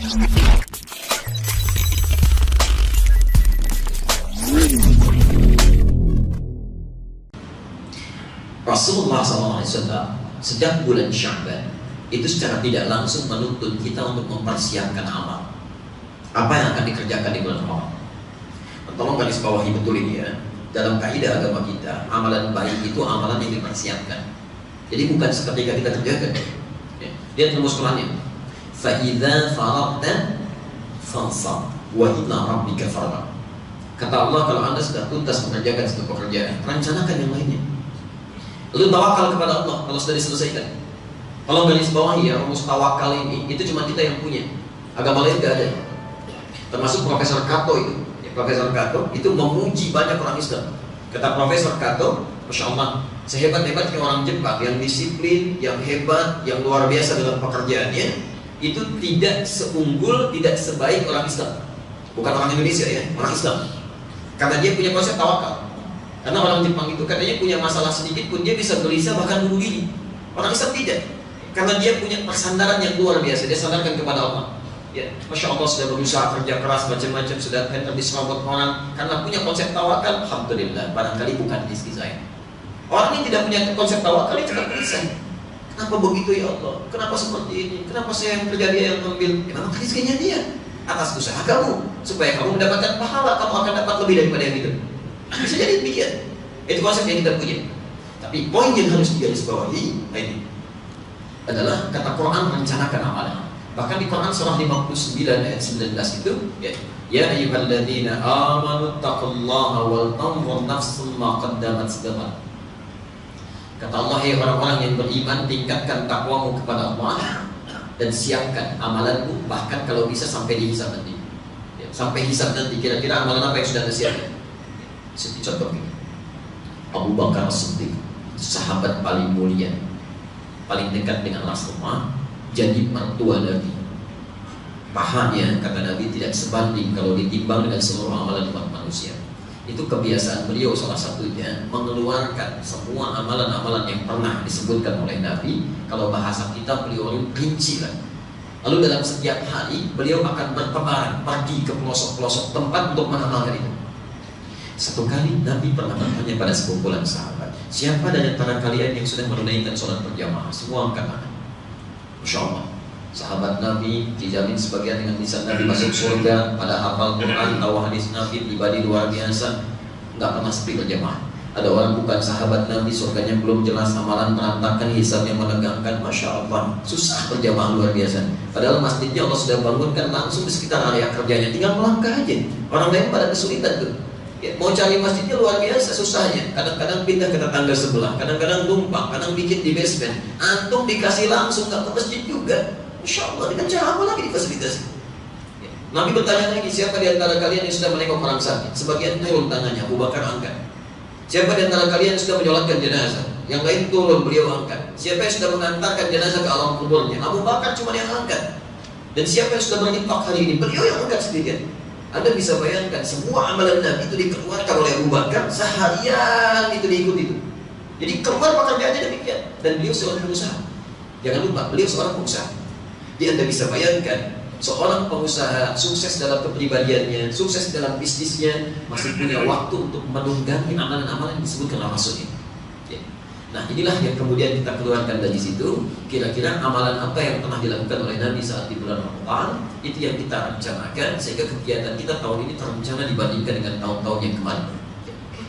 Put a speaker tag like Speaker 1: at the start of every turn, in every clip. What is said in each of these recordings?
Speaker 1: Rasulullah SAW sejak bulan Sya'ban itu secara tidak langsung menuntut kita untuk mempersiapkan amal. Apa yang akan dikerjakan di bulan Ramadan? Tolong garis bawahi betul ini ya. Dalam kaidah agama kita, amalan baik itu amalan yang dipersiapkan. Jadi bukan seketika kita kerjakan. Lihat rumus Qurannya. Fa idza faragta fansab wa ila rabbika farghab. Kata Allah, kalau Anda sudah tuntas mengerjakan satu pekerjaan, rencanakan yang lainnya. Lalu tawakal kepada Allah kalau sudah diselesaikan. Kalau garis bawahi ya, rumus tawakal ini itu cuma kita yang punya. Agama lain tidak ada. Termasuk Profesor Kato itu. Profesor Kato itu memuji banyak orang Islam. Kata Profesor Kato, Masya Allah, sehebat-hebatnya orang Jepang yang disiplin, yang hebat, yang luar biasa dalam pekerjaannya, itu tidak seunggul, tidak sebaik orang Islam. Bukan orang Indonesia ya, orang Islam. Karena dia punya konsep tawakal. Karena orang Jepang itu katanya punya masalah sedikit pun dia bisa gelisah bahkan bunuh diri. Orang Islam tidak. Karena dia punya persandaran yang luar biasa, dia sandarkan kepada Allah. Ya, Masya Allah sudah berusaha kerja keras macam-macam, sudah diserobot orang karena punya konsep tawakal. Alhamdulillah, barangkali bukan rezeki saya. Orang ini tidak punya konsep tawakal, dia tidak bisa. Kenapa begitu ya Allah? Kenapa seperti ini? Kenapa saya yang kerja dia yang ambil? Ya memang rezekinya dia atas usaha kamu, supaya kamu mendapatkan pahala, kamu akan dapat lebih daripada yang itu. Bisa jadi demikian. Itu konsep yang kita punya. Tapi poin yang harus digarisbawahi ini adalah kata Quran rencanakan amalan. Bahkan di Quran surah 59 ayat 19 itu ya ayyuhalladzina amanu taqullaha wal tanzur nafsum ma qaddamat segala. Kata Allah, hai orang-orang yang beriman, tingkatkan takwamu kepada Allah dan siapkan amalanmu, bahkan kalau bisa sampai dihisab nanti. Ya, sampai hisab nanti kira-kira amalan apa yang sudah Anda siapkan. Seperti contoh ini. Abu Bakar As-Siddiq, sahabat paling mulia, paling dekat dengan Rasulullah, jadi mertua Nabi. Pahanya kata Nabi tidak sebanding kalau ditimbang dengan seluruh amalan umat manusia. Itu kebiasaan beliau salah satunya mengeluarkan semua amalan-amalan yang pernah disebutkan oleh Nabi. Kalau bahasa kita beliau rincikan. Lalu dalam setiap hari beliau akan bertebaran pergi ke pelosok-pelosok tempat untuk mengamalkan itu. Satu kali Nabi pernah bertanya pada sekumpulan sahabat, siapa dari antara kalian yang sudah menunaikan sholat berjamaah? Semua angkat tangan. Masya Allah, sahabat Nabi dijamin sebagian dengan lisan Nabi masuk surga, pada hafal Quran, tahu hadis Nabi, pribadi luar biasa, nggak pernah sepi berjamaah. Ada orang bukan sahabat Nabi, surganya belum jelas, amalan berantakan, hisab yang menegangkan, Masya Allah, susah berjamaah luar biasa. Padahal masjidnya Allah sudah bangunkan langsung di sekitar area kerjanya, tinggal melangkah aja. Orang lain pada kesulitan tuh. Ya, mau cari masjidnya luar biasa susahnya. Kadang-kadang pindah ke tetangga sebelah, kadang-kadang tumpang, kadang bikin di basement. Antum dikasih langsung nggak ke masjid juga. Insya Allah dengan cara apa lagi difasilitasi? Ya. Nabi bertanya lagi, siapa di antara kalian yang sudah menengok orang sakit? Sebagian turun tangannya, Abu Bakar angkat. Siapa di antara kalian yang sudah menyolatkan jenazah? Yang lain turun, beliau angkat. Siapa yang sudah mengantarkan jenazah ke alam kuburnya? Abu Bakar cuma yang angkat. Dan siapa yang sudah berinfak hari ini? Beliau yang angkat sendirian. Anda bisa bayangkan semua amalan Nabi itu dikeluarkan oleh Abu Bakar seharian itu diikut itu. Jadi keluar pekerjaannya demikian. Dan beliau seorang pengusaha. Jangan lupa, beliau seorang pengusaha. Jadi Anda bisa bayangkan seorang pengusaha sukses dalam kepribadiannya, sukses dalam bisnisnya, masih punya waktu untuk menunggangi amalan-amalan yang disebutkan oleh Rasul ini. Nah inilah yang kemudian kita keluarkan dari situ. Kira-kira amalan apa yang pernah dilakukan oleh Nabi saat di bulan Ramadan, itu yang kita rencanakan sehingga kegiatan kita tahun ini terencana dibandingkan dengan tahun-tahun yang kemarin.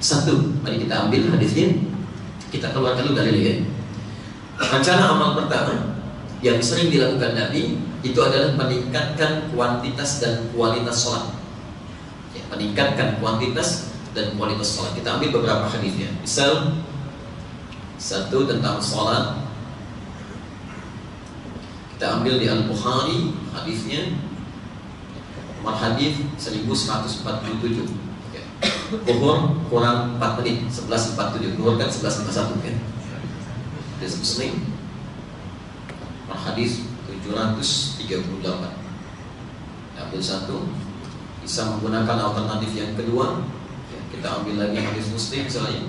Speaker 1: Satu, mari kita ambil hadisnya, kita keluarkan dulu dalilnya. Rencana amal pertama yang sering dilakukan Nabi itu adalah meningkatkan kuantitas dan kualitas sholat. Ya, meningkatkan kuantitas dan kualitas sholat. Kita ambil beberapa hadisnya. Misal satu tentang sholat, kita ambil di Al-Bukhari hadisnya, nomor hadis 1147. Zuhur kurang 4 menit, 11.47. Zuhur kan 11.51 kan. Hadis Muslim, nomor hadis 738. Ambil satu, bisa menggunakan alternatif yang kedua. Kita ambil lagi hadis Muslim misalnya,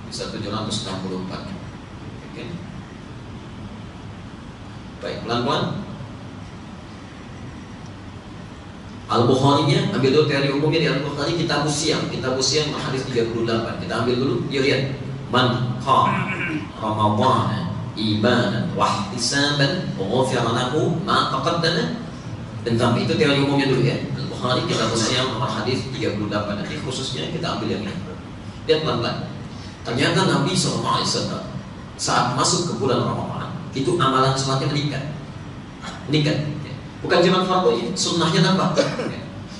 Speaker 1: bisa 764. Oke. Baik, pelan-pelan. Al-Bukhari-nya, ambil dulu teori umumnya di Al-Bukhari, Kitabus Siyam hadis 38. Kita ambil dulu, yuk lihat. Man qama Ramadhana imanan wa ihtisaban ghufira lahu ma taqaddama. Dan sampai itu teori umumnya dulu ya. Al-Bukhari Kitabus Siyam hadis 38. Nanti khususnya kita ambil yang ini. Lihat pelan-pelan. Ternyata Nabi SAW saat masuk ke bulan Ramadan itu amalan sholatnya meningkat. Bukan cuma fardu ya, sunnahnya nambah.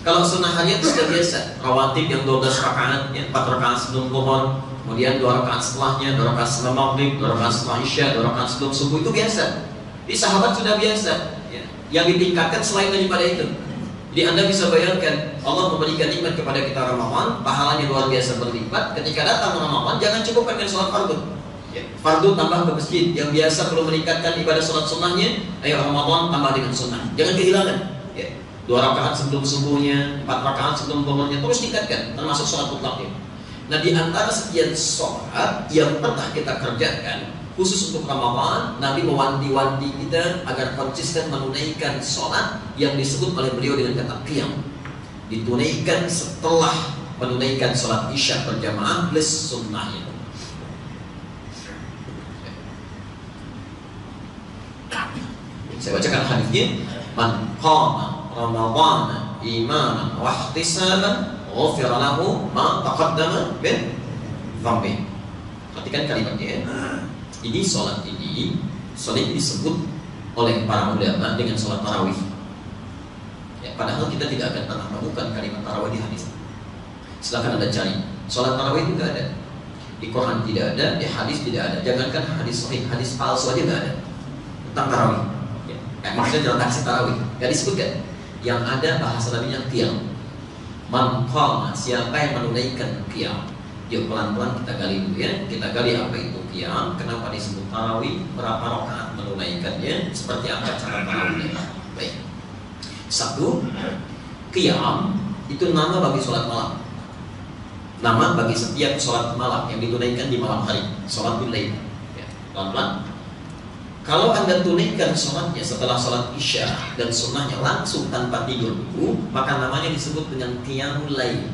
Speaker 1: Kalau sunnah harian itu sudah biasa, rawatib yang 12 rakaat, 4 rakaat sebelum zuhur, kemudian 2 rakaat setelahnya, 2 rakaat setelah maghrib, 2 rakaat setelah isya, 2 rakaat sebelum subuh, itu biasa. Di sahabat sudah biasa. Ya. Yang ditingkatkan selain daripada itu. Jadi Anda bisa bayangkan Allah memberikan nikmat kepada kita Ramadan, pahalanya luar biasa berlipat. Ketika datang Ramadan, jangan cukupkan dengan sholat fardu. Fardu tambah ke masjid. Yang biasa perlu meningkatkan ibadah sholat sunnahnya, ayo Ramadan tambah dengan sunnah. Jangan kehilangan. 2 rakaat sebelum subuhnya, 4 rakaat sebelum zuhurnya, terus tingkatkan, termasuk sholat mutlaknya. Nah, di antara sekian sholat yang pernah kita kerjakan khusus untuk Ramadan, Nabi mewanti-wanti kita agar konsisten menunaikan sholat yang disebut oleh beliau dengan kata qiyam. Ditunaikan setelah menunaikan sholat isya berjamaah plus sunnahnya. Saya bacakan hadisnya. Man qama Ramadhana imanan wa ihtisaban ghufira lahu ma taqaddama min dhanbi. Perhatikan kalimatnya ya. Ini sholat ini disebut oleh para ulama dengan sholat tarawih. Ya, padahal kita tidak akan pernah menemukan kalimat tarawih di hadis. Silakan Anda cari. Sholat tarawih itu tidak ada. Di Quran tidak ada, di hadis tidak ada. Jangankan hadis sahih, hadis palsu aja tidak ada tentang tarawih. Maksudnya dalam taksi tarawih nggak disebutkan. Yang ada bahasa Nabi-nya qiyam. Man qama, siapa yang menunaikan qiyam. Yuk pelan-pelan kita gali dulu ya. Kita gali apa itu qiyam, kenapa disebut tarawih, berapa rakaat menunaikannya, seperti apa cara tarawihnya. Baik. 1. Qiyam itu nama bagi sholat malam. Nama bagi setiap sholat malam yang ditunaikan di malam hari, sholat bil-lail. Ya, pelan-pelan. Kalau Anda tunaikan sholatnya setelah sholat isya dan sunnahnya langsung tanpa tidur dulu, maka namanya disebut dengan qiyamul lail.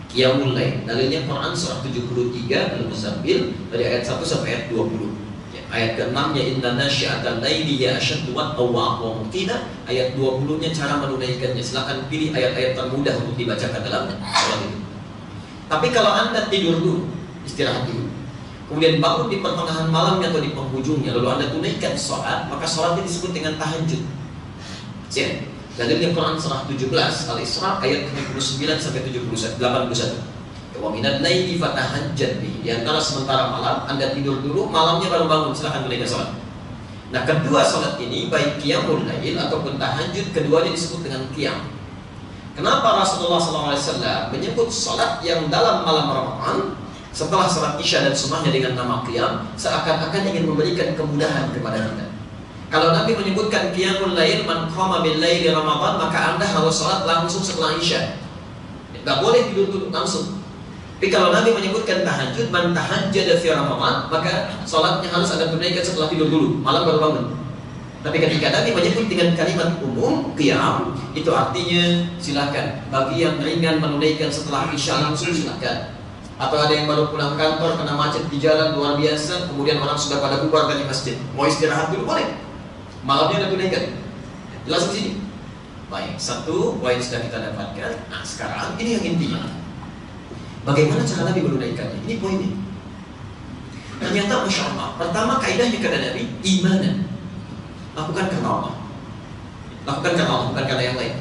Speaker 1: Qiyamul lail. Dalilnya Quran surah 73 Al-Muzammil dari ayat 1 sampai ayat 20. Ya, ayat ke-6-nya inna nasyi'atal laili ya asyaddu wat'aw wa muqina. Ayat 20-nya cara menunaikannya. Silakan pilih ayat-ayat termudah untuk dibacakan dalam sholat itu. Tapi kalau Anda tidur dulu, istirahat dulu, kemudian bangun di pertengahan malamnya atau di penghujungnya, lalu Anda tunaikan sholat, maka sholatnya disebut dengan tahajud. Ya, dalilnya Quran surah 17 Al-Isra ayat 79 sampai 81. Wa minal laili fatahajjad bihi. Di antara sementara malam Anda tidur dulu, malamnya baru bangun, silakan tunaikan sholat. Nah, kedua sholat ini baik qiyamul lail ataupun tahajud, keduanya disebut dengan qiyam. Kenapa Rasulullah SAW menyebut sholat yang dalam malam Ramadan setelah sholat isya dan sunnahnya dengan nama qiyam, seakan-akan ingin memberikan kemudahan kepada kita. Kalau Nabi menyebutkan qiyamul lail man qama bil laili Ramadan, maka Anda harus sholat langsung setelah isya. Enggak boleh tidur dulu langsung. Tapi kalau Nabi menyebutkan tahajud man tahajjada fi Ramadan, maka sholatnya harus Anda tunaikan setelah tidur dulu, malam baru bangun. Tapi ketika Nabi menyebut dengan kalimat umum qiyam, itu artinya silakan. Bagi yang ringan menunaikan setelah isya langsung silakan. Atau ada yang baru pulang kantor kena macet di jalan luar biasa, kemudian orang sudah pada bubar dari masjid, mau istirahat dulu boleh. Malamnya Anda tunaikan. Jelas di sini. Baik, satu poin sudah kita dapatkan. Nah, sekarang ini yang intinya. Bagaimana cara Nabi menunaikannya? Ini poinnya. Ternyata Masya Allah, pertama kaidahnya kata Nabi, imanan. Lakukan karena Allah. Lakukan karena Allah, bukan karena yang lain.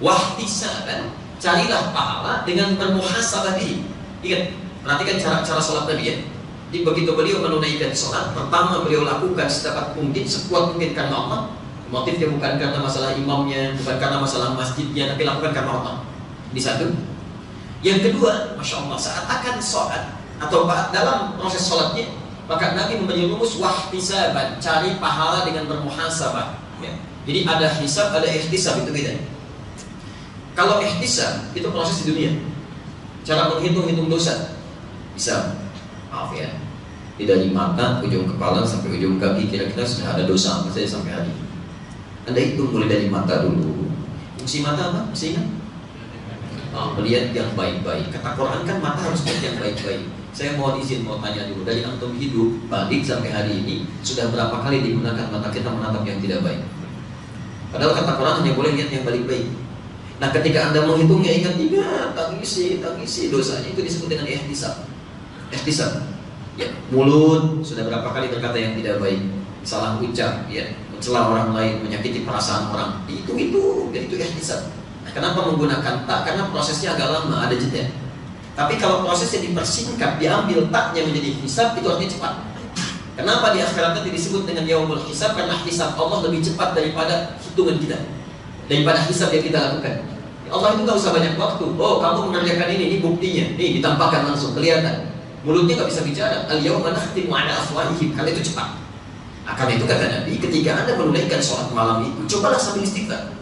Speaker 1: Wahtisaban, carilah pahala dengan bermuhasabah diri. Ingat, perhatikan cara sholat Nabi ya. Jadi begitu beliau menunaikan sholat, pertama beliau lakukan sedapat mungkin, sekuat mungkin karena Allah. Motifnya bukan karena masalah imamnya, bukan karena masalah masjidnya, tapi lakukan karena Allah. Ini satu. Yang kedua, Masya Allah, saat akan sholat atau dalam proses sholatnya, maka Nabi memberi rumus wahtisaban, cari pahala dengan bermuhasabah. Ya. Jadi ada hisab, ada ihtisab, itu beda. Kalau ihtisab itu proses di dunia, cara menghitung dosa. Bisa, maaf ya, dari mata, ujung kepala sampai ujung kaki kira-kira sudah ada dosa apa saja sampai hari. Anda hitung mulai dari mata dulu, Fungsi mata apa? Masih ingat? Melihat yang baik-baik. Kata Quran kan mata harus melihat yang baik-baik. Saya mohon izin mau tanya dulu, dari antum hidup balik sampai hari ini sudah berapa kali digunakan mata kita menatap yang tidak baik? Padahal kata Quran hanya boleh lihat yang baik-baik. Nah ketika anda menghitungnya ingat tangisi dosanya, itu disebut dengan ihtisab. Ihtisab. Ya, mulut sudah berapa kali berkata yang tidak baik, salah ucap, ya, mencela orang lain, menyakiti perasaan orang. Itu ihtisab. Nah, kenapa menggunakan tak? Karena prosesnya agak lama, ada jeda. Tapi kalau prosesnya dipersingkat, diambil taknya menjadi hisab, itu artinya cepat. Kenapa di akhirat nanti disebut dengan yaumul hisab? Karena hisab Allah lebih cepat daripada hitungan kita, daripada hisab yang kita lakukan. Allah itu gak usah banyak waktu. Oh, kamu mengerjakan ini buktinya. Nih, ditampakkan langsung, kelihatan. Mulutnya gak bisa bicara. Al-yawma nakhtimu ala afwahihim. Karena itu cepat. Karena itu kata Nabi, ketika anda menunaikan sholat malam itu, cobalah sambil istighfar.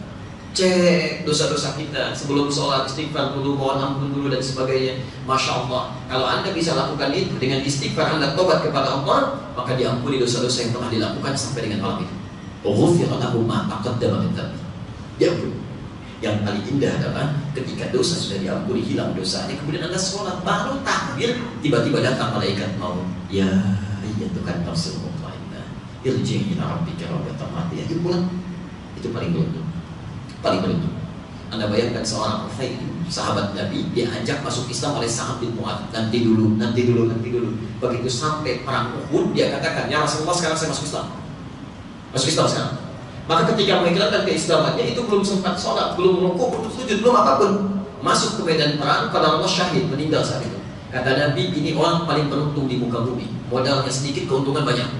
Speaker 1: Cek dosa-dosa kita sebelum sholat, istighfar dulu, mohon ampun dulu dan sebagainya. Masya Allah, kalau anda bisa lakukan itu dengan istighfar, anda tobat kepada Allah, maka diampuni dosa-dosa yang telah dilakukan sampai dengan malam itu. Ghufira lahu ma taqaddama min dhanbi. Diampuni. Yang paling indah adalah ketika dosa sudah diampuni, hilang dosanya, kemudian anda sholat, baru takbir, tiba-tiba datang malaikat maut. Ya ayyatuhan nafsul mutmainnah, irji'i ila rabbika radiyatan mardiyah. Itu pulang. Itu paling beruntung. Paling beruntung. Anda bayangkan seorang sahabat Nabi diajak masuk Islam oleh Sa'ad bin Mu'adz. Nanti dulu. Begitu sampai perang Uhud, dia katakan, ya Rasulullah, sekarang saya masuk Islam. Masuk Islam sekarang. Maka ketika mengikrarkan keislamannya, itu belum sempat sholat, belum rukuk, belum sujud, belum apapun. Masuk ke medan perang, pada Allah syahid, meninggal saat itu. Kata Nabi, ini orang paling beruntung di muka bumi. Modalnya sedikit, keuntungan banyak.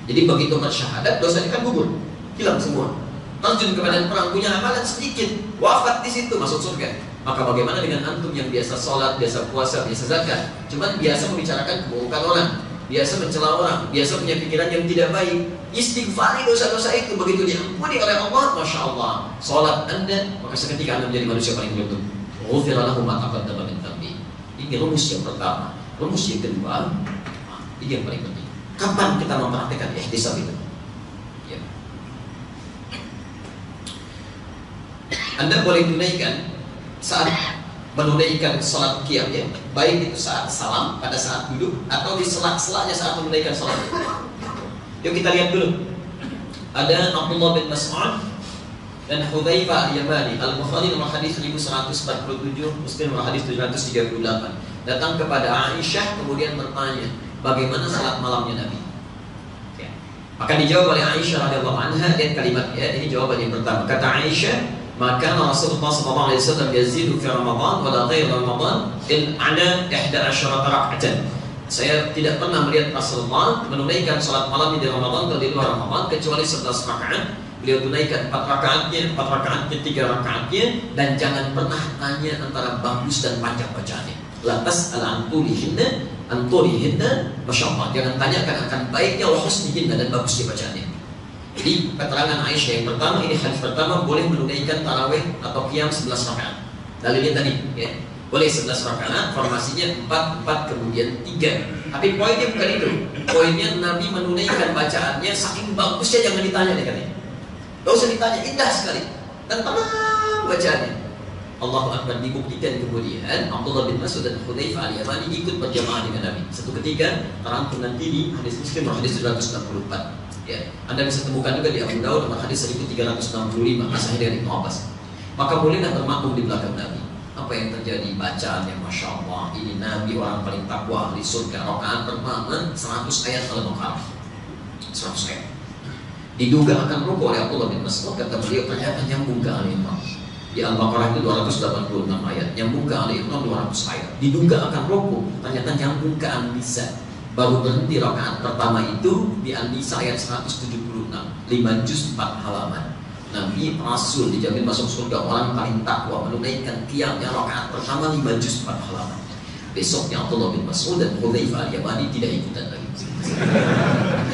Speaker 1: Jadi begitu bersyahadat, dosanya kan gugur, hilang semua. Terjun ke medan perang, punya amalan sedikit, wafat di situ, masuk surga. Maka bagaimana dengan antum yang biasa sholat, biasa puasa, biasa zakat, cuman biasa membicarakan keburukan orang, biasa mencela orang, biasa punya pikiran yang tidak baik, istighfari dosa-dosa itu, begitu diampuni oleh Allah, masya Allah, sholat anda, maka seketika anda menjadi manusia paling beruntung. Ghufira lahu ma taqaddama min dhanbi. Ini rumus yang pertama. Rumus yang kedua, ini yang paling penting. Kapan kita mempraktikkan ihtisab itu? Ya. Anda boleh tunaikan saat menunaikan sholat qiyam, ya, baik itu saat salam, pada saat duduk, atau di sela-selanya saat menunaikan sholat. Yuk kita lihat dulu. Ada Abdullah bin Mas'ud dan Hudzaifah al-Yamani. Al-Bukhari nomor hadis 1147, Muslim nomor hadis 738. Datang kepada Aisyah kemudian bertanya, bagaimana salat malamnya Nabi? Ya. Maka dijawab oleh Aisyah radhiyallahu anha, dan kalimatnya ini jawaban yang pertama. Kata Aisyah, maka Rasulullah SAW yazidu fi Ramadan wala ghair Ramadan in ana 11 rak'atan. Saya tidak pernah melihat Rasulullah menunaikan salat malam di Ramadan atau di luar Ramadan kecuali 11 rakaat. Beliau tunaikan 4 rakaatnya, 3 rakaatnya, dan jangan pernah tanya antara bagus dan panjang bacaannya. Lantas al-antulihinna, masyaallah. Jangan tanyakan akan baiknya wa husnihinna dan bagusnya bacaannya. Jadi keterangan Aisyah yang pertama, ini hadis pertama, boleh menunaikan tarawih atau qiyam 11 rakaat. Dalilnya tadi, ya, boleh 11 rakaat, formasinya 4 kemudian 3. Tapi poinnya bukan itu. Poinnya Nabi menunaikan bacaannya saking bagusnya, jangan ditanya deh katanya. Gak usah ditanya, indah sekali dan tenang bacaannya. Allahu Akbar. Dibuktikan kemudian Abdullah bin Mas'ud dan Hudzaifah al-Yamani ikut berjamaah dengan Nabi. Satu ketika terangkum nanti di hadis Muslim hadis 764. Ya, Anda bisa temukan juga di Abu Daud nomor hadis 1365, kisahnya dari Ibnu Abbas. Maka bolehlah bermakmum di belakang Nabi. Apa yang terjadi? Bacaannya masya Allah, ini Nabi orang paling takwa ahli surga. Rakaat pertama 100 ayat Al-Baqarah, 100 ayat. Diduga akan rukuk oleh Abdullah bin Mas'ud, kata beliau ternyata nyambung ke Ali Imran. Di Al-Baqarah itu 286 ayat, nyambung ke Ali Imran 200 ayat. Diduga akan rukuk, ternyata nyambung ke An-Nisa. Baru berhenti rakaat pertama itu di An-Nisa ayat 176, 5 juz 4 halaman. Nabi Rasul dijamin masuk surga, orang paling takwa, menunaikan qiyamnya rakaat pertama 5 juz 4 halaman. Besoknya Abdullah bin Mas'ud dan Hudzaifah al-Yamani tidak ikutan lagi.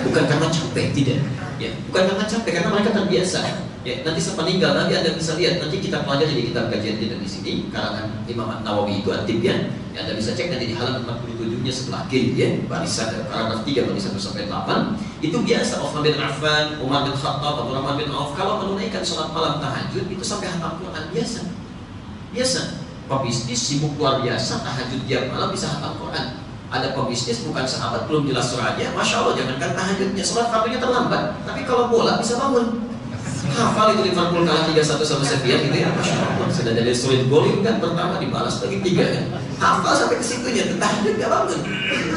Speaker 1: Bukan karena capek, tidak. Ya, bukan karena capek, karena mereka terbiasa. Ya, nanti sepeninggal Nabi Anda bisa lihat, nanti kita pelajari di kitab kajian kita di sini, karangan Imam Nawawi itu At-Tibyan. Ya, Anda bisa cek nanti di halaman 47-nya sebelah kiri, ya, barisan paragraf 3 barisan 1 sampai 8. Itu biasa. Uthman bin Affan, Umar bin Khattab, Abdurrahman bin Auf kalau menunaikan sholat malam tahajud itu sampai hatam Quran biasa. Biasa. Pebisnis sibuk luar biasa, tahajud tiap malam bisa hatam Quran. Ada pebisnis bukan sahabat, belum jelas suratnya, masya Allah, jangankan tahajudnya, sholat fardunya terlambat, tapi kalau bola bisa bangun. Hafal itu Liverpool kalah 3-1 sama Sevilla gitu ya, masya Allah, sudah jadi solid goal kan pertama dibalas lagi 3 ya. Hafal sampai ke situnya, tahajud gak bangun.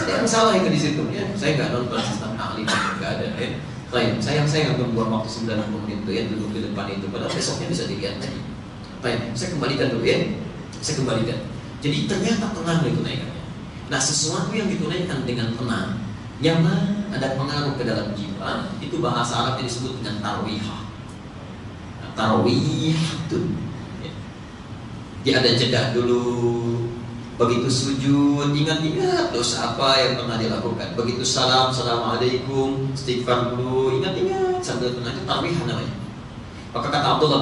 Speaker 1: Yang salah itu di situ ya. Saya nggak nonton sistem ahli, nggak ada ya. Baik, saya nggak membuang waktu 90 menit itu ya duduk di depan itu, padahal besoknya bisa dilihat lagi. Baik, saya kembalikan dulu ya. Saya kembalikan. Jadi ternyata tenang itu naikannya. Nah, sesuatu yang ditunaikan dengan tenang, nyaman, ada pengaruh ke dalam jiwa, itu bahasa Arabnya disebut dengan tarwihah. Nah, tarwih itu ya. Dia ada jeda dulu. Begitu sujud, ingat-ingat dosa apa yang pernah dilakukan. Begitu salam, assalamualaikum, istighfar dulu, ingat-ingat sambil tenang, itu tarwihah namanya. Maka kata Abdullah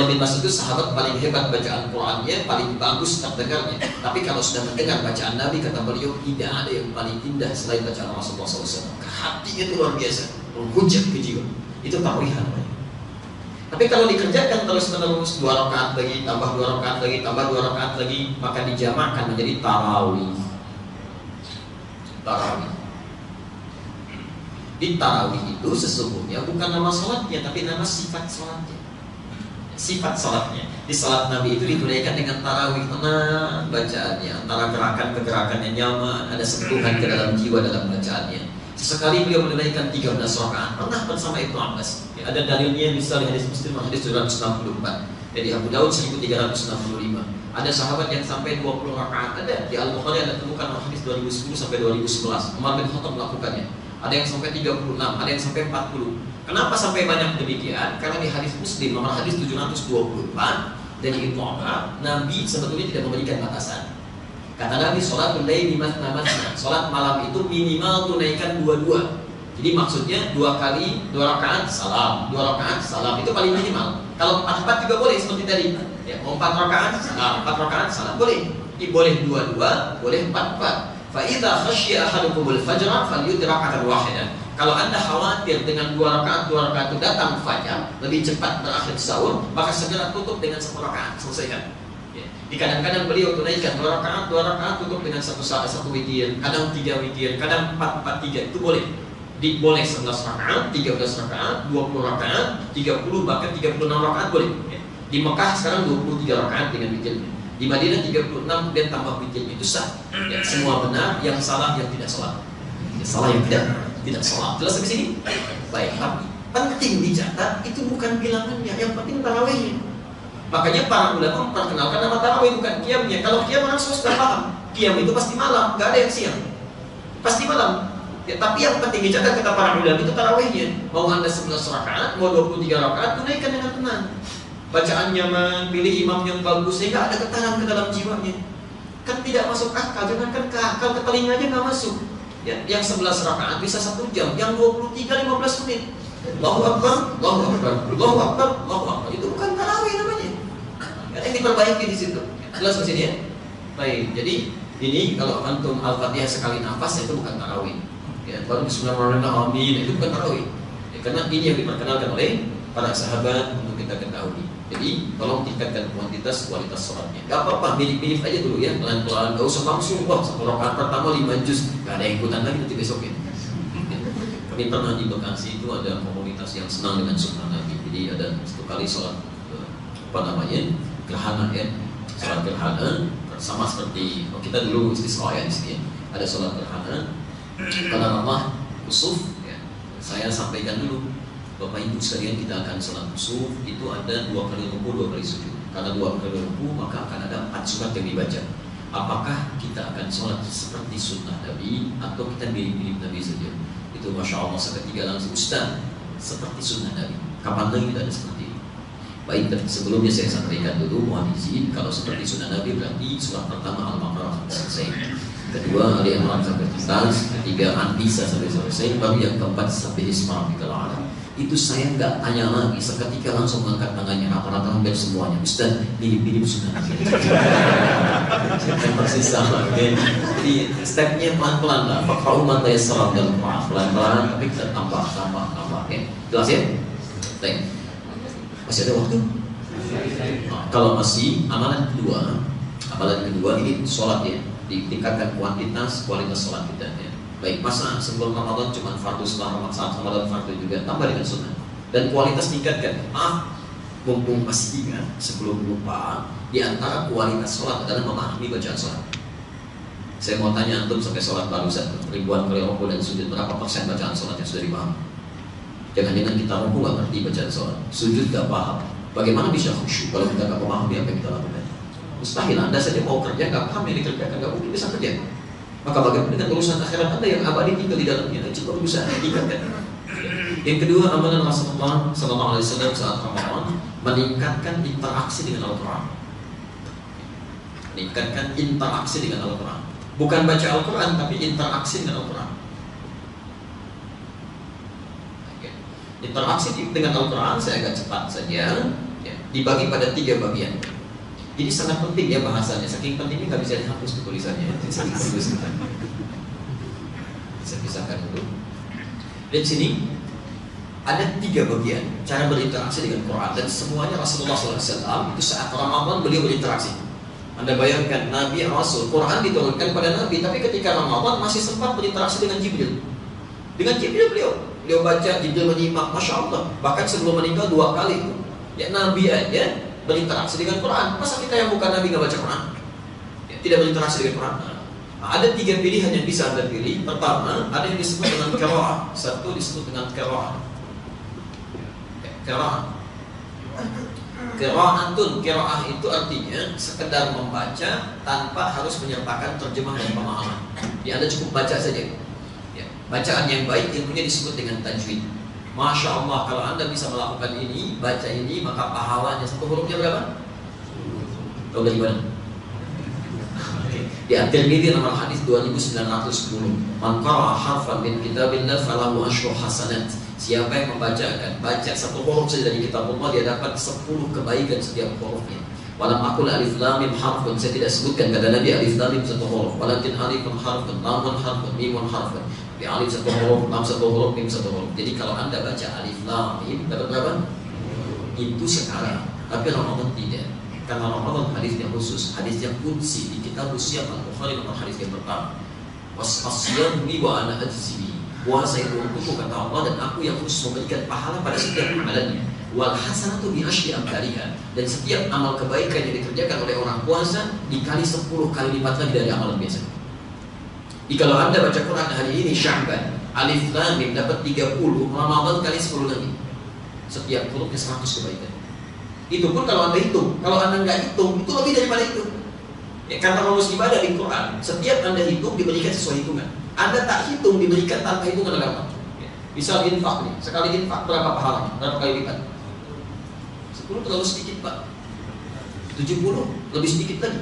Speaker 1: bin Mas'ud itu sahabat paling hebat bacaan Qurannya, paling bagus terdengarnya. Tapi kalau sudah mendengar bacaan Nabi, kata beliau, tidak ada yang paling indah selain bacaan Rasulullah SAW. Hatinya itu luar biasa, menghujat ke jiwa. Itu tarwihah namanya. Tapi kalau dikerjakan terus-menerus, 2 rakaat lagi, tambah 2 rakaat lagi, tambah 2 rakaat lagi, maka dijamakkan menjadi tarawih. Tarawih. Di tarawih itu sesungguhnya bukan nama sholatnya, tapi nama sifat sholatnya. Sifat sholatnya. Di sholat Nabi itu ditunaikan dengan tarawih, tenang bacaannya, antara gerakan ke gerakannya nyaman, ada sentuhan ke dalam jiwa dalam bacaannya. Sesekali beliau menunaikan 13 rakaat. Pernah bersama Ibnu Abbas. Ya, ada dalilnya misalnya hadis Muslim hadis 264. Jadi Abu Daud 1365. Ada sahabat yang sampai 20 rakaat. Ada di Al-Bukhari ada temukan hadis 2010 sampai 2011. Umar bin Khattab melakukannya. Ada yang sampai 36, ada yang sampai 40. Kenapa sampai banyak demikian? Karena di hadis Muslim nomor hadis 724 dari Ibnu Umar, Nabi sebetulnya tidak memberikan batasan. Kata Nabi, sholatul laili matsna matsna. Sholat malam itu minimal tunaikan 2-2. Jadi maksudnya 2 kali 2 rakaat salam, 2 rakaat salam, itu paling minimal. Kalau 4 juga boleh seperti tadi. Ya, 4 rakaat salam, 4 rakaat salam boleh. Ini boleh 2-2, boleh 4-4. Fa'idha khasyiya ahadukumul fajra falyutir raka'atan wahidah. Kalau Anda khawatir dengan 2 rakaat itu datang fajar, lebih cepat berakhir sahur, maka segera tutup dengan 1 rakaat, selesaikan. Ya. Kadang-kadang beliau tunaikan 2 rakaat tutup dengan 1 witir, kadang 3 witir, kadang 4-4-3, itu boleh. Boleh 11 rakaat, 13 rakaat, 20 rakaat, 30 bahkan 36 rakaat boleh. Ya. Di Mekah sekarang 23 rakaat dengan witirnya. Di Madinah 36 dan tambah witirnya, itu sah. Ya, semua benar, yang salah yang tidak sholat. Yang salah yang tidak sholat. Jelas sampai sini? Baik, tapi penting dicatat itu bukan bilangannya, yang penting tarawihnya. Makanya para ulama memperkenalkan nama tarawih bukan qiyamnya. Kalau qiyam orang sudah paham. Qiyam itu pasti malam, nggak ada yang siang. Pasti malam. Ya, tapi yang penting dicatat kata para ulama itu tarawihnya. Mau Anda 11 rakaat, mau 23 rakaat, tunaikan dengan tenang. Bacaan nyaman, pilih imam yang bagus sehingga ada getaran ke dalam jiwanya. Kan tidak masuk akal, jangankan ke akal, ke telinga aja nggak masuk. Ya, yang 11 rakaat bisa 1 jam, yang 23 15 menit. Allahu Akbar, Allahu Akbar, Allahu Akbar, Allahu Akbar. Itu bukan tarawih namanya. Ada yang diperbaiki di situ. Jelas di sini ya. Baik, jadi ini kalau antum Al-Fatihah sekali nafas itu bukan tarawih. Ya, baru bismillahirrahmanirrahim, amin, itu bukan tarawih. Ya, karena ini yang diperkenalkan oleh para sahabat untuk kita ketahui. Jadi tolong tingkatkan kualitas sholatnya. Gak apa-apa, milih-milih aja dulu ya, pelan-pelan, gak usah langsung. Wah, 1 rakaat pertama 5 juz, gak ada yang ikutan lagi nanti besok ya. Kami pernah di Bekasi itu ada komunitas yang senang dengan sunnah Nabi. Jadi ada 1 kali sholat gerhana ya, sholat gerhana sama seperti kita dulu istisqa ya di sini ya. Ada sholat gerhana, pada ramah kusuf ya. Saya sampaikan dulu, Bapak Ibu sekalian, kita akan sholat kusuf itu ada 2 kali ruku, 2 kali sujud. Karena 2 kali ruku maka akan ada 4 surat yang dibaca. Apakah kita akan sholat seperti sunnah Nabi atau kita mirip-mirip Nabi saja? Itu Masya Allah seketika langsung, Ustaz, seperti sunnah Nabi. Kapan lagi kita ada seperti ini? Baik, sebelumnya saya sampaikan dulu, mohon izin, kalau seperti sunnah Nabi berarti surat pertama Al-Baqarah selesai, kedua Ali Imran sampai tuntas, ketiga An-Nisa sampai selesai, baru yang keempat sampai Isma Rabbikal A'la. itu saya nggak tanya lagi, seketika langsung mengangkat tangannya, rata-rata hampir semuanya. Ustaz, mirip-mirip sudah. Yang persis sama. Okay? Jadi stepnya pelan-pelan lah. Fakau mata ya serap dalam pelan-pelan, tapi kita tambah. Okay? Jelas ya? Baik. Masih ada waktu? Nah, kalau masih, amalan kedua ini sholat ya, ditingkatkan kualitas sholat kita ya. Baik, masa sebelum Ramadan cuma fardu, setelah Ramadan fardu juga, tambah dengan sunnah. Dan kualitas tingkatkan. Mumpung masih ingat, sebelum lupa, di antara kualitas sholat adalah memahami bacaan sholat. Saya mau tanya antum sampai sholat barusan, ribuan kali rukuk dan sujud, berapa persen bacaan sholat yang sudah dipahami? Jangan-jangan kita rukuk nggak ngerti bacaan sholat, sujud nggak paham. Bagaimana bisa khusyuk kalau kita nggak memahami apa yang kita lakukan? Mustahil. Anda saja mau kerja nggak paham yang dikerjakan, nggak mungkin bisa kerja. Maka bagaimana dengan urusan akhirat Anda yang abadi tinggal di dalamnya? Coba berusaha tingkatkan. Yang kedua, amalan Rasulullah Sallallahu Alaihi Wasallam saat Ramadan meningkatkan interaksi dengan Al-Quran. Meningkatkan interaksi dengan Al-Quran. Bukan baca Al-Quran, tapi interaksi dengan Al-Quran. Interaksi dengan Al-Quran saya agak cepat saja. Dibagi pada 3 bagian. Ini sangat penting ya bahasanya, saking pentingnya nggak bisa dihapus tulisannya. Saya pisahkan dulu. Di sini ada 3 bagian cara berinteraksi dengan Quran, dan semuanya Rasulullah SAW itu saat Ramadan beliau berinteraksi. Anda bayangkan Nabi Rasul, Quran diturunkan pada Nabi, tapi ketika Ramadan masih sempat berinteraksi dengan Jibril. Dengan Jibril beliau baca, Jibril menyimak, Masya Allah. Bahkan sebelum meninggal 2 kali ya Nabi aja berinteraksi dengan Quran. Masa kita yang bukan Nabi nggak baca Quran? Ya, tidak berinteraksi dengan Quran. Nah, ada 3 pilihan yang bisa Anda pilih. Pertama, ada yang disebut dengan qiraah. Satu disebut dengan qiraah. Qiraah itu artinya sekedar membaca tanpa harus menyertakan terjemah dan pemahaman. Ya, Anda cukup baca saja. Ya, bacaan yang baik ilmunya disebut dengan tajwid. Masya Allah, kalau Anda bisa melakukan ini, baca ini, maka pahalanya satu hurufnya berapa? Tahu dari mana? Di At-Tirmidzi nomor hadis 2910. Man qara'a harfan min kitabillah falahu asyru hasanat. Siapa yang baca satu huruf saja dari kitab Allah, dia dapat 10 kebaikan setiap hurufnya. Walam aqul alif lam mim harfun. Saya tidak sebutkan kata Nabi alif lam mim satu huruf. Walakin alifun harfun, lamun harfun, mimun harfun. Di alif satu huruf, lam satu huruf, mim satu huruf. Jadi kalau Anda baca alif lam mim dapat berapa? Itu sekarang. Tapi Ramadan tidak. Karena Ramadan hadisnya khusus, hadisnya qudsi di kitab Siyam Al-Bukhari nomor hadis yang pertama. Wasqasiyami wa ana ajzibi. Puasa itu untukku kata Allah, dan aku yang khusus memberikan pahala pada setiap amalannya. Wal hasanatu bi asyri amthaliha. Dan setiap amal kebaikan yang dikerjakan oleh orang puasa dikali 10 kali lipat lagi dari amalan biasa. Jadi kalau Anda baca Quran hari ini Sya'ban, alif lam mim dapat 30, Ramadan kali 10 lagi. Setiap hurufnya 100 kebaikan. Itu pun kalau Anda hitung. Kalau Anda nggak hitung, itu lebih daripada itu. Ya, karena rumus ibadah di Quran, setiap Anda hitung diberikan sesuai hitungan. Anda tak hitung diberikan tanpa hitungan berapa. Ya. Misal infak nih, sekali infak berapa pahalanya? Berapa kali lipat? 10 terlalu sedikit Pak. 70 lebih sedikit lagi.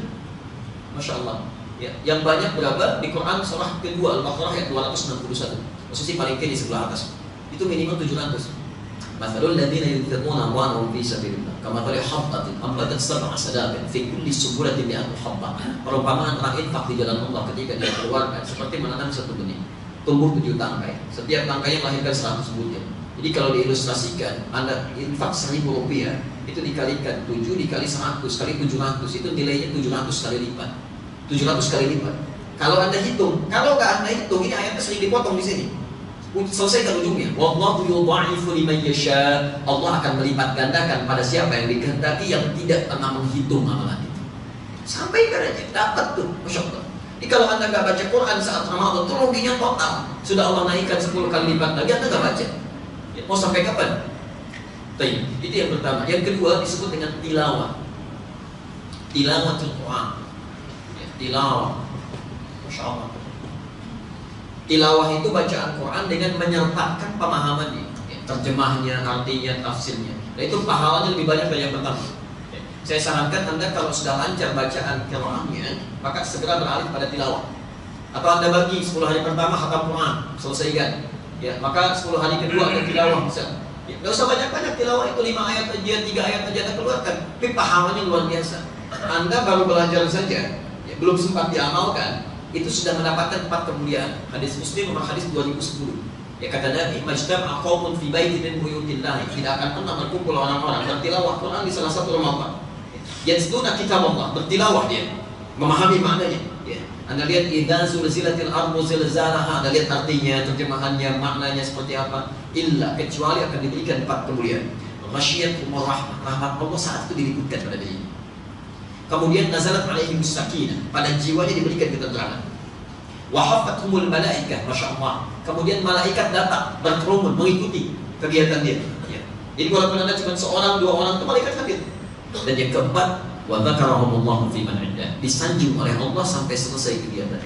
Speaker 1: Masya Allah. Ya, yang banyak berapa? Di Quran surah kedua Al-Baqarah ayat 261. Posisi paling kiri sebelah atas. Itu minimal 700. Mathalul ladzina yunfiquna amwalahum fi sabilillah kamathali habbatin ambatat sab'a sanabil fi kulli subulatin mi'atu habbah. Perumpamaan orang infak di jalan Allah ketika dia keluarkan seperti menanam satu benih, tumbuh 7 tangkai. Setiap tangkainya melahirkan 100 butir. Jadi kalau diilustrasikan, Anda infak 1.000 rupiah, itu dikalikan 7 dikali 100 kali 700, itu nilainya 700 kali lipat. 700 kali lipat. Kalau Anda hitung, kalau nggak Anda hitung, ini ayatnya sering dipotong di sini. Selesaikan ujungnya. Wallahu yudha'ifu liman yasha. Allah akan melipat gandakan pada siapa yang dikehendaki, yang tidak pernah menghitung amalan itu. Sampai padanya dapat tuh, Masya Allah. Jadi kalau Anda nggak baca Quran saat Ramadan, itu ruginya total. Sudah Allah naikkan 10 kali lipat lagi, Anda nggak baca. Ya, mau sampai kapan? Itu yang pertama. Yang kedua disebut dengan tilawah. Tilawatul Quran. Ya, tilawah. Masya Allah. Tilawah itu bacaan Quran dengan menyertakan pemahamannya, ya, terjemahnya, artinya, tafsirnya. Nah, itu pahalanya lebih banyak dari yang pertama. Ya, saya sarankan Anda kalau sudah lancar bacaan Qurannya, maka segera beralih pada tilawah. Atau Anda bagi 10 hari pertama khatam Quran, selesaikan. Ya, maka 10 hari kedua ada tilawah bisa. Ya, nggak usah banyak-banyak tilawah, itu 5 ayat aja, 3 ayat aja Anda keluarkan, tapi pahamannya luar biasa. Anda baru belajar saja, ya, belum sempat diamalkan, itu sudah mendapatkan 4 kemuliaan. Hadis Muslim nomor hadis 2010. Ya kata Nabi, "Majtama'a qaumun fi baitin min buyutillah." Tidak akan pernah berkumpul orang-orang bertilawah Quran di salah satu rumah Allah. Yatluna kitab Allah, bertilawah dia, memahami maknanya. Ya. Anda lihat idza zulzilatil ardu zilzalaha, Anda lihat artinya, terjemahannya, maknanya seperti apa? Illa, kecuali akan diberikan 4 kemuliaan. Ghasyiyatuhumur rahmah, rahmat Allah saat itu diliputkan pada diri. Kemudian nazalat alaihimus sakinah, pada jiwanya diberikan ketentraman. Wa haffathumul malaikah, Masya Allah. Kemudian malaikat datang berkerumun mengikuti kegiatan dia. Ya. Jadi walaupun Anda cuma seorang, 2 orang, itu malaikat hadir. Dan yang keempat, wa dzakarahumullahu fi man 'indah, disanjung oleh Allah sampai selesai kegiatan.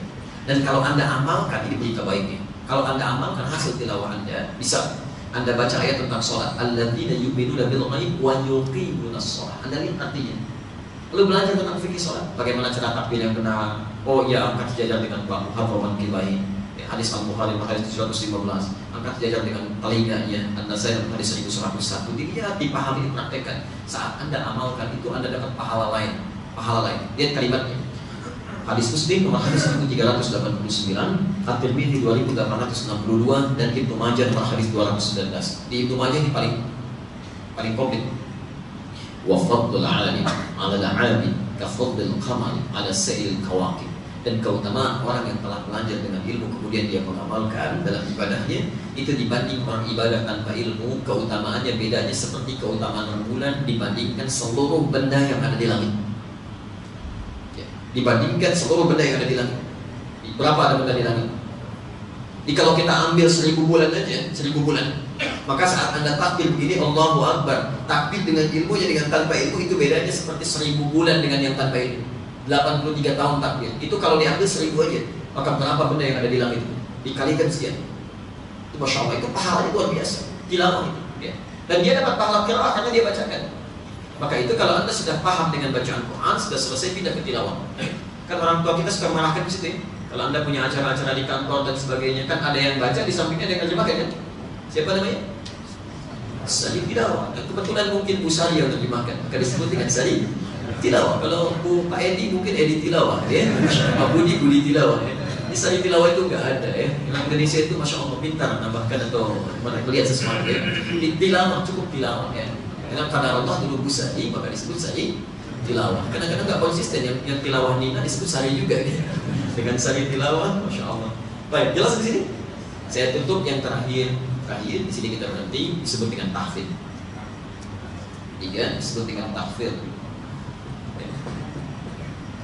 Speaker 1: Dan kalau Anda amalkan, ini berita baiknya. Kalau Anda amalkan hasil tilawah Anda, bisa Anda baca ayat tentang sholat, alladzina yu'minuna bil ghaib wa yuqimunas shalah. Anda lihat artinya. Lalu belajar tentang fikih sholat, bagaimana cara takbir yang benar. Oh ya, angkat sejajar dengan bahu hafawan kibai. Ya, hadis Al-Bukhari hadis 715. Angkat sejajar dengan telinganya. An-Nasai hadis 1101. Dilihat, dipahami, dipraktekkan. Saat Anda amalkan itu, Anda dapat pahala lain. Pahala lain. Lihat kalimatnya. Hadis Muslim nomor hadis 1389, At-Tirmidzi 2862, dan Ibnu Majah nomor hadis 219. Di Ibnu Majah ini paling komplit. Wa fadlul 'alim 'ala al-'abid ka fadlil qamar 'ala sa'il kawakib. Dan keutamaan orang yang telah belajar dengan ilmu kemudian dia mengamalkan dalam ibadahnya, itu dibanding orang ibadah tanpa ilmu, keutamaannya bedanya seperti keutamaan rembulan dibandingkan seluruh benda yang ada di langit. Ya, dibandingkan seluruh benda yang ada di langit. Berapa ada benda di langit? Jadi kalau kita ambil 1000 bulan aja, 1000 bulan, maka saat Anda takbir begini, Allahu Akbar, takbir dengan ilmunya dengan tanpa ilmu, itu bedanya seperti 1000 bulan dengan yang tanpa ilmu. 83 tahun takbir. Itu kalau diambil 1000 aja, maka berapa benda yang ada di langit itu? Dikalikan sekian. Itu Masya Allah, itu pahalanya luar biasa. Tilawah itu. Ya. Dan dia dapat pahala qiraah karena dia bacakan. Maka itu kalau Anda sudah paham dengan bacaan Quran, sudah selesai, pindah ke tilawah. Kan orang tua kita suka mengarahkan di situ ya. Kalau Anda punya acara-acara di kantor dan sebagainya, kan ada yang baca, di sampingnya ada yang terjemahkan kan? Siapa namanya? Salih tilawah. Kebetulan mungkin Bu Sari yang terjemahkan, maka disebut dengan salih tilawah. Kalau Pak Edi mungkin Edi tilawah ya. Pak Budi tilawah ya. Ini salih tilawah itu enggak ada ya. Orang Indonesia itu Masya Allah pintar menambahkan atau melihat sesuatu ya. Tilawah, cukup tilawah ya. Dengan kadar Allah dulu Bu Sari, maka disebut salih tilawah. Kadang-kadang enggak konsisten, yang tilawah Nina disebut Sari juga ya. Dengan salih tilawah, Masya Allah. Baik, jelas di sini. Saya tutup yang terakhir di sini kita berhenti, disebut dengan tahfidz. 3 disebut dengan tahfidz.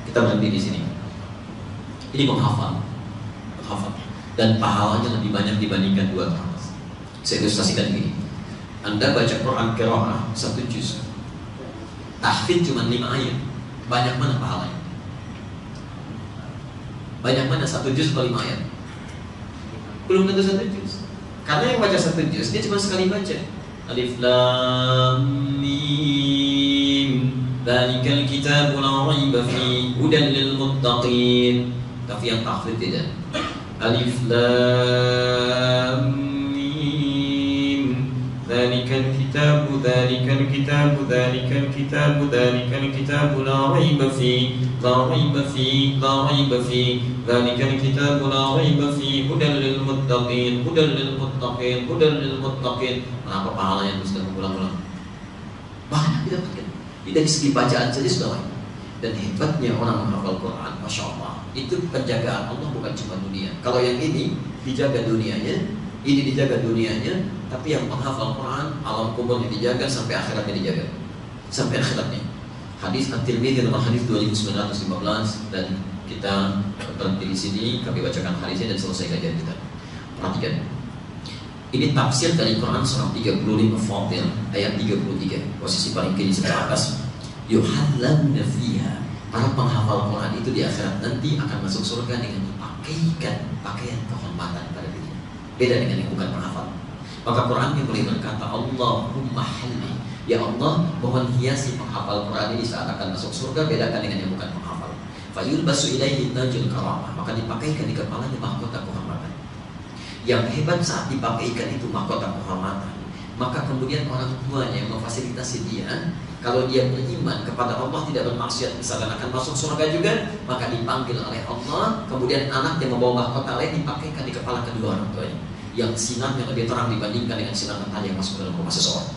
Speaker 1: Kita berhenti di sini. Ini menghafal, dan pahalanya lebih banyak dibandingkan 2 tahun. Saya ilustrasikan begini. Anda baca Quran qiraah 1 juz, tahfidz cuma 5 ayat. Banyak mana pahalanya? Banyak mana 1 juz atau 5 ayat? Belum tentu 1 juz. Karena yang baca 1 juz dia cuma sekali baca. Alif Lam Mim, dzalikal kitabu la raiba fihi hudan lil muttaqin. Tapi yang tahfidz tidak. Alif Lam Mim, dzalikal kitabu la raiba fihi dzalikal kitabu la raiba fihi hudan lil muttaqin. Kenapa pahalanya itu sudah mengulang-ulang? Banyak didapatkan. Dari segi bacaan saja sudah banyak. Dan hebatnya orang menghafal Quran, Masya Allah, itu penjagaan Allah bukan cuma dunia. Kalau yang ini dijaga dunianya, ini dijaga dunianya, tapi yang menghafal Quran, alam kuburnya dijaga sampai akhiratnya dijaga. Sampai akhiratnya. Hadis At-Tirmidzi nomor hadis 2915, dan kita berhenti di sini, kami bacakan hadisnya dan selesai kajian kita. Perhatikan. Ini tafsir dari Quran surah 35 Fatir ayat 33, posisi paling kiri sebelah atas. Yuhallanna fiha, para penghafal Quran itu di akhirat nanti akan masuk surga dengan dipakaikan pakaian kehormatan pada dirinya. Beda dengan yang bukan penghafal. Maka Qurannya boleh berkata, Allahumma halli, ya Allah, mohon hiasi penghafal Quran ini saat akan masuk surga, bedakan dengan yang bukan penghafal. Fayulbasu ilaihi tajul karamah, maka dipakaikan di kepalanya mahkota kehormatan. Yang hebat saat dipakaikan itu mahkota kehormatan, maka kemudian orang tuanya yang memfasilitasi dia, kalau dia beriman kepada Allah, tidak bermaksiat, misalkan akan masuk surga juga, maka dipanggil oleh Allah. Kemudian anak yang membawa mahkota lain dipakaikan di kepala kedua orang tuanya, yang sinarnya lebih terang dibandingkan dengan sinar matahari yang masuk ke dalam rumah seseorang.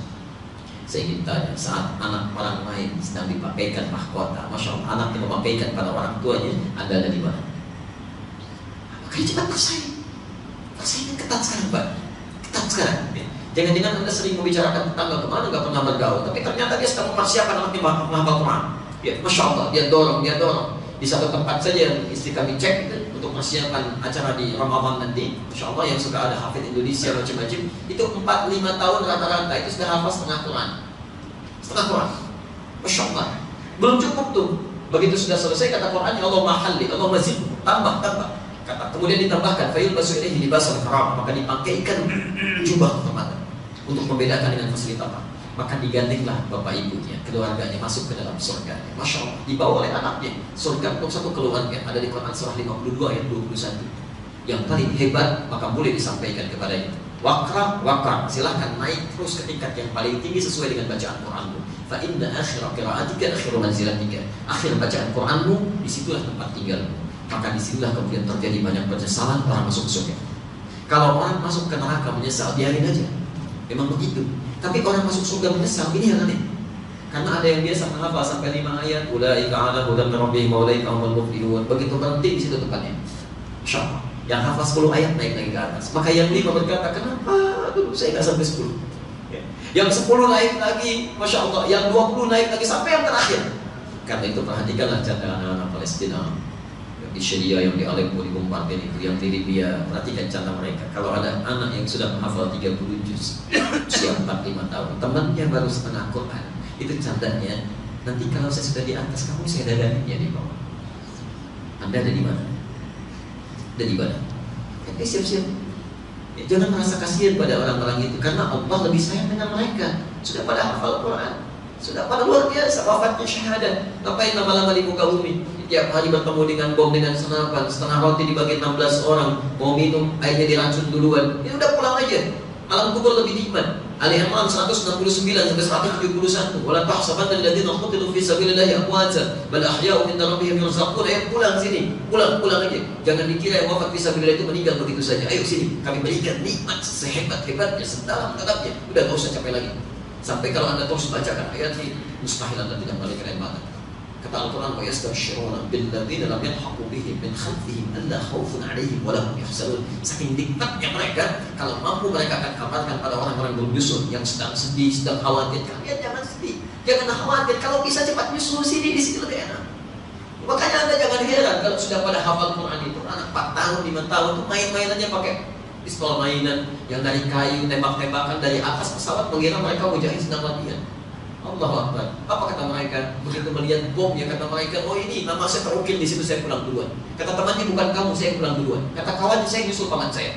Speaker 1: Saya ingin tanya, saat anak orang lain sedang dipakaikan mahkota, Masya Allah, anak yang memakaikan pada orang tuanya, Anda ada di mana? Makanya cepat bersaing. Persaingan ketat sekarang, Pak. Ketat sekarang. Jangan-jangan Anda sering membicarakan tetangga kemana, nggak pernah bergaul, tapi ternyata dia sedang mempersiapkan anaknya menghafal Quran. Ya, Masya Allah, dia dorong. Di satu tempat saja istri kami cek itu, untuk persiapan acara di Ramadan nanti, Masya Allah, yang suka ada hafid Indonesia macam-macam, itu 4-5 tahun rata-rata itu sudah hafal setengah Quran. Masya Allah. Belum cukup tuh. Begitu sudah selesai kata Quran, ya Allah mahalli, Allah mazid, tambah. Kata, kemudian ditambahkan fayul basu ilaihi libasul haram, maka dipakaikan jubah kehormatan untuk membedakan dengan fasilitas. Maka digandenglah bapak ibunya, keluarganya masuk ke dalam surga. Masya Allah, dibawa oleh anaknya. Surga untuk satu keluarga, ada di Quran surah 52 ayat 21. Yang paling hebat maka boleh disampaikan kepada itu. Wakra, silahkan naik terus ke tingkat yang paling tinggi sesuai dengan bacaan Quranmu. Fa inna akhira qira'atika akhiru manzilatika. Akhir bacaan Quranmu, disitulah tempat tinggalmu. Maka disinilah kemudian terjadi banyak penyesalan orang masuk surga. Kalau orang masuk ke neraka menyesal, biarin aja. Memang begitu. Tapi orang masuk surga menyesal, ini yang aneh. Karena ada yang biasa menghafal sampai 5 ayat, ulaika ala hudan min rabbihim wa ulaika humul muflihun. Begitu berhenti di situ tempatnya. Masyaallah. Yang hafal 10 ayat naik lagi ke atas. Maka yang 5 berkata, kenapa dulu saya nggak sampai 10? Yang 10 naik lagi, Masya Allah. Yang 20 naik lagi sampai yang terakhir. Karena itu perhatikanlah canda anak-anak Palestina di Syria, yang di Aleppo, di bombardir itu, yang di Libya. Perhatikan canda mereka. Kalau ada anak yang sudah menghafal 30 juz, usia 4-5 tahun, temannya baru setengah Quran, itu candanya, nanti kalau saya sudah di atas kamu, saya dadain ya di bawah. Anda ada di mana? Ada di mana? Siap-siap. Ya, jangan merasa kasihan pada orang-orang itu, karena Allah lebih sayang dengan mereka. Sudah pada hafal Quran, sudah pada luar biasa, wafatnya syahadat. Ngapain lama-lama di muka bumi? Tiap hari bertemu dengan bom, dengan senapan, setengah roti dibagi 16 orang, mau minum airnya diracun duluan. Ya udah pulang aja. Alam kubur lebih nikmat. Ali Imran 169 sampai 171. Wala tahsabanna alladziina qutilu fi sabilillahi amwata bal ahya'un 'inda rabbihim yurzaqun. Ayo pulang sini. Pulang aja. Jangan dikira yang wafat fi sabilillah itu meninggal begitu saja. Ayo sini, kami berikan nikmat sehebat-hebatnya, sedalam-dalamnya. Udah enggak usah capek lagi. Sampai kalau Anda terus bacakan ayat ini, mustahil Anda tidak balik air mata. Kata Al-Quran, wa yastabshiruna billadzina lam yalhaqu bihim min khalfihim alla khaufun 'alaihim wa lahum yahzanun. Saking nikmatnya mereka, kalau mampu mereka akan kabarkan pada orang-orang bernyusul yang sedang sedih, sedang khawatir. Kalian jangan sedih, jangan khawatir. Kalau bisa cepat nyusul sini, di sini lebih enak. Makanya Anda jangan heran kalau sudah pada hafal Quran itu, anak 4 tahun, 5 tahun itu main-mainannya pakai pistol mainan yang dari kayu, tembak-tembakan dari atas pesawat, mengira mereka mujahid sedang latihan. Allahu Akbar. Apa kata mereka? Begitu melihat bom, ya kata mereka, oh ini nama saya terukir di situ, saya pulang duluan. Kata temannya, bukan kamu, saya pulang duluan. Kata kawannya, saya nyusul paman saya.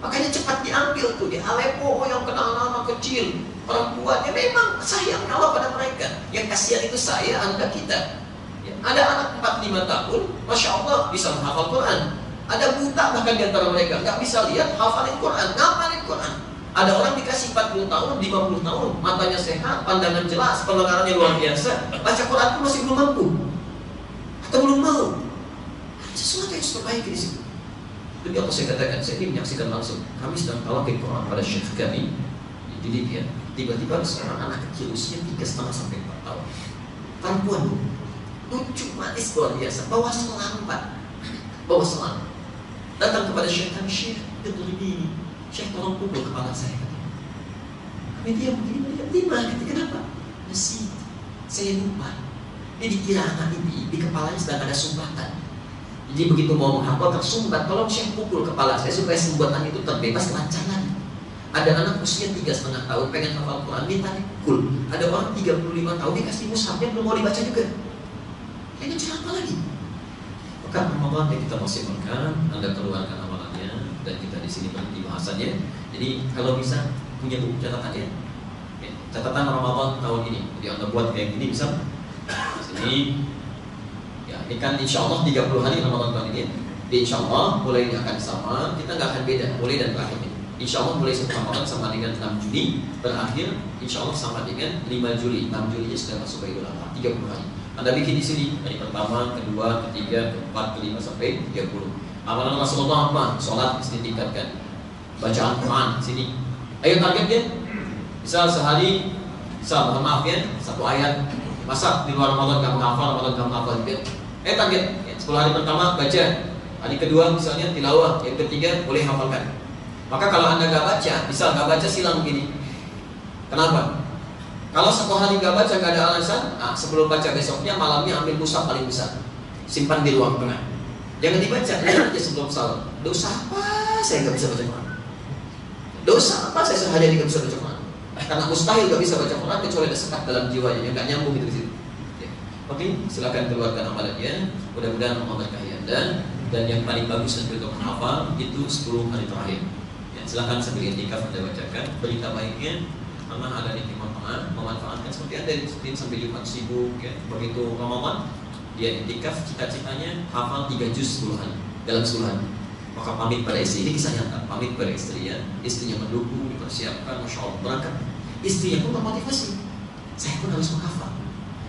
Speaker 1: Makanya cepat diambil tuh di Aleppo, yang kenal anak kecil, perempuan, ya memang sayang Allah pada mereka. Yang kasihan itu saya, Anda, kita. Ya, ada anak 4-5 tahun, Masya Allah bisa menghafal Quran. Ada buta bahkan di antara mereka, nggak bisa lihat, hafalin Quran, ngapalin Quran. Ada orang dikasih 40 tahun, 50 tahun, matanya sehat, pandangan jelas, pendengarannya luar biasa, baca Quran pun masih belum mampu atau belum mau. Sesuatu yang harus perbaiki di situ. Demi Allah saya katakan, saya ini menyaksikan langsung. Kami sedang talaqin Quran pada syekh kami di Libya. Tiba-tiba seorang anak kecil usia 3,5 sampai 4 tahun, perempuan, lucu, manis, luar biasa, bawa selang, Pak, bawa selang, datang kepada syekh kami, syekh, dengar ini. Syekh, tolong pukul kepala saya. Kami diam begini, kenapa? Nasi, saya lupa. Ini dikira anak ini, di kepalanya sedang ada sumbatan. Jadi begitu mau menghafal tersumbat, tolong Syekh pukul kepala saya supaya sumbatan itu terbebas lancaran. Ada anak usia 3,5 tahun pengen hafal Quran, minta dipukul. Ada orang 35 tahun dikasih mushafnya belum mau dibaca juga. Ini cerita apa lagi? Maka Ramadan yang kita maksimalkan, Anda keluarkan amalannya, dan kita di sini berhenti bahasannya. Jadi kalau bisa punya buku catatan ya. Catatan Ramadan tahun ini. Jadi Anda buat kayak gini bisa. Sini. Ya, ini kan insya Allah 30 hari Ramadan tahun ini. Jadi insya Allah mulai ini akan sama. Kita nggak akan beda mulai dan terakhir ini. Insya Allah mulai 1 Ramadan sama dengan 6 Juni, berakhir Insya Allah sama dengan 5 Juli. 6 Juli sudah masuk ke Idul Adha, 30 hari. Anda bikin di sini hari pertama, kedua, ketiga, keempat, kelima sampai 30. Amalan Rasulullah apa? Sholat ditingkatkan, bacaan Quran sini. Ayo targetnya, bisa sehari, bisa mohon maaf ya, 1 ayat. Masa di luar Ramadan kamu hafal, Ramadan kamu hafal juga. Target 10 hari pertama baca, hari kedua misalnya tilawah, yang ketiga boleh hafalkan. Maka kalau Anda gak baca, bisa gak baca silang begini. Kenapa? Kalau 1 hari gak baca gak ada alasan, sebelum baca besoknya malamnya ambil mushaf paling besar, simpan di ruang tengah. Jangan dibaca, lihat aja sebelum salat. Dosa apa saya gak bisa baca Quran? Dosa apa saya sehari gak bisa baca Quran? Karena mustahil gak bisa baca Quran kecuali ada sekat dalam jiwanya yang gak nyambung gitu di situ. Oke, silakan keluarkan amalannya. Mudah-mudahan Allah berkahi Anda. Dan yang paling bagus untuk menghafal itu 10 hari terakhir. Silakan sambil i'tikaf Anda bacakan. Berita baiknya, karena ada di Timur Tengah, memanfaatkan seperti Anda di Senin sampai Jumat sibuk ya. Begitu Ramadan, dia i'tikaf, cita-citanya hafal 3 juz 10 hari dalam 10 hari. Maka pamit pada istri, ini kisah nyata. Pamit pada istri ya, istrinya mendukung, dipersiapkan, masya Allah berangkat. Istrinya pun termotivasi, saya pun harus menghafal.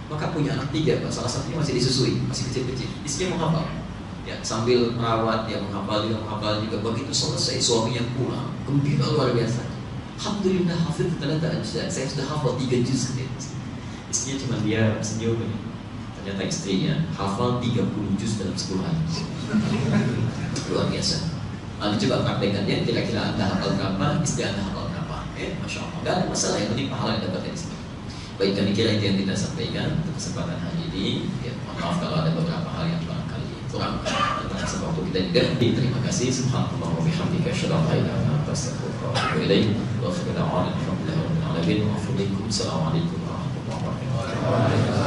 Speaker 1: Maka punya anak 3, salah satunya masih disusui, masih kecil-kecil. Istrinya menghafal. Ya, sambil merawat, dia menghafal juga. Begitu selesai suaminya pulang, gembira luar biasa. Alhamdulillah hafid ternyata saya sudah hafal 3 juz. Istrinya cuma dia senyum ini. Ternyata istrinya hafal 30 juz dalam 10 hari. Luar biasa. Nanti coba praktekannya, kira-kira Anda hafal berapa, istri Anda hafal berapa. Masya Allah, gak ada masalah, yang penting pahala yang dapat dari sini. Baik, kami kira itu yang kita sampaikan untuk kesempatan hari ini. Ya, mohon maaf kalau ada beberapa hal yang barangkali kurang atas waktu kita juga. Terima kasih. Subhanallah wa bihamdika asyhadu an la ilaha illa anta astaghfiruka wa atubu ilaik. Wa akhiru da'wana alhamdulillahi rabbil alamin. Wa assalamualaikum warahmatullahi wabarakatuh.